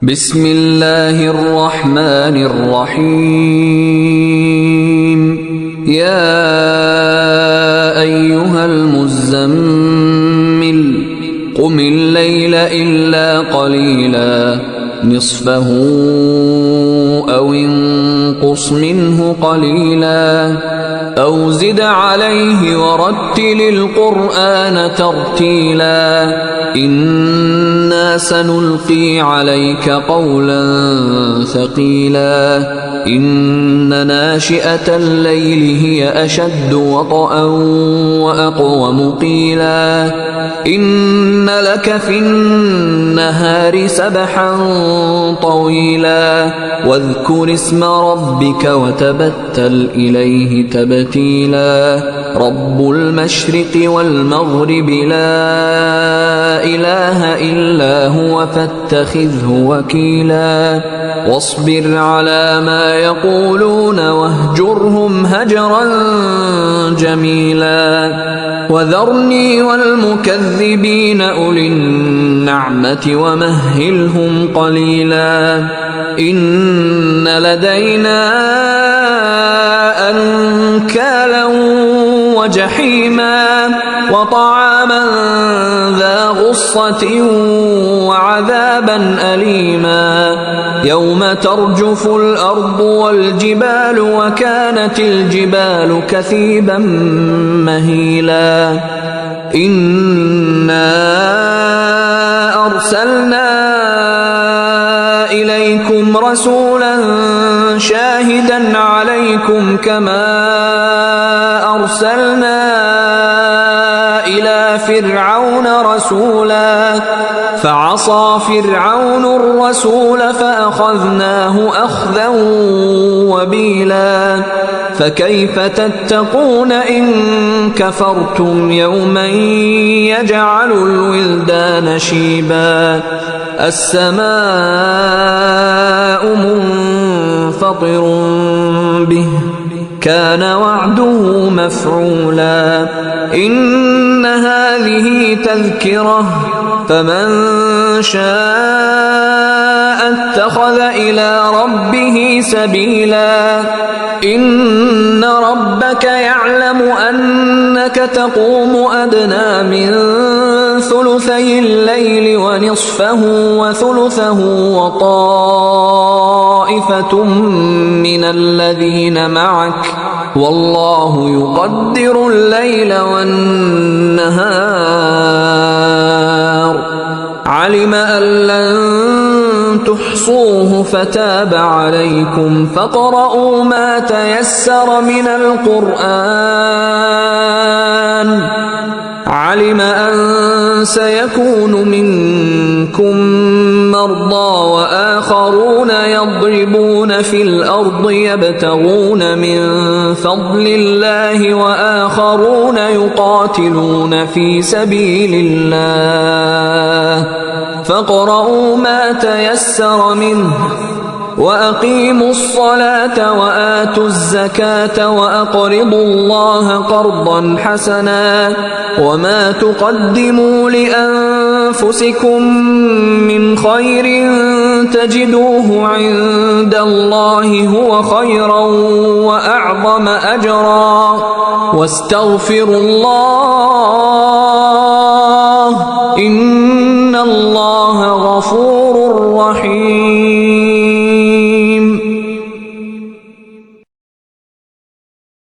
بسم الله الرحمن الرحيم يا أيها المزمل قم الليل إلا قليلا نصفه أو انقص منه قليلا أو زد عليه ورتل القرآن ترتيلا إنا سنلقي عليك قولا ثقيلا إن ناشئة الليل هي أشد وطئا وأقوم قيلا إن لك في النهار سبحا طويلا واذكر اسم ربك وتبتل إليه تبتيلا رب المشرق والمغرب لا إله إلا هو فاتخذه وكيلا واصبر على ما يقولون واهجرهم هجرا جميلا وذرني والمكذبين أولي النعمة ومهلهم قليلا إن لدينا أنكالا وجحيما وطعاما ذا غصة وعذابا أليما يوم ترجف الأرض والجبال وكانت الجبال كثيبا مهيلا إنا أرسلنا إليكم رسولا شاهدا عليكم كما أرسلنا إلى فرعون رسولا فعصى فرعون الرسول فأخذناه أخذا وبيلا فكيف تتقون إن كفرتم يوما يجعل الولدان شيبا السماء منفطر به كان وعده مفعولا إن هذه تذكرة فمن شاء اتخذ إلى ربه سبيلا إن ربك يعلم أنك تقوم أدنى من ثلثي الليل ونصفه وثلثه وطائفة من الذين معك والله يقدر الليل والنهار علم أن لن تحصوه فتاب عليكم فاقرؤوا ما تيسر من القرآن علم أن سيكون منكم مرضى وآخرون يضربون في الأرض يبتغون من فضل الله وآخرون يقاتلون في سبيل الله فاقرؤوا ما تيسر منه وأقيموا الصلاة وآتوا الزكاة وأقرضوا الله قرضا حسنا وما تقدموا لأنفسكم من خير تجدوه عند الله هو خيرا وأعظم أجرا واستغفروا الله إن الله غفور رحيم